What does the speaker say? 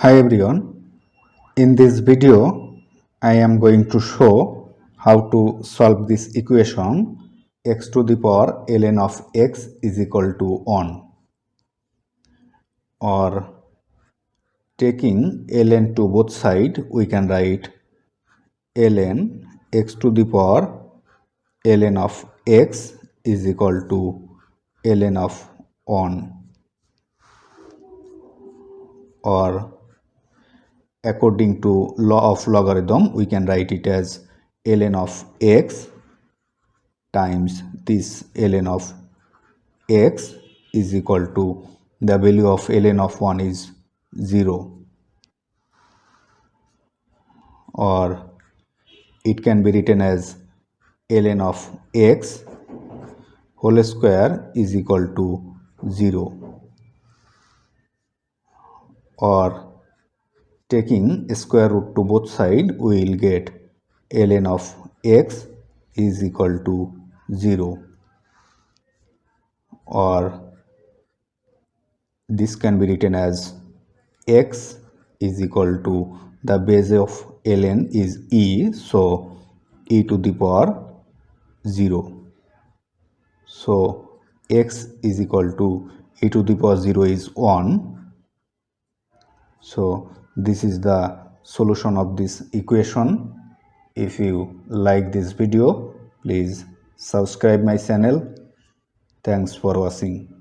Hi everyone, in this video I am going to show how to solve this equation x to the power ln of x is equal to 1, or taking ln to both sides we can write ln x to the power ln of x is equal to ln of 1, or according to law of logarithm we can write it as ln of x times this ln of x is equal to the value of ln of 1 is 0, or it can be written as ln of x whole square is equal to 0, or taking square root to both sides we will get ln of x is equal to 0, or this can be written as x is equal to the base of ln is e, so e to the power 0. So x is equal to e to the power 0 is 1. So this is the solution of this equation. If you like this video, please subscribe my channel. Thanks for watching.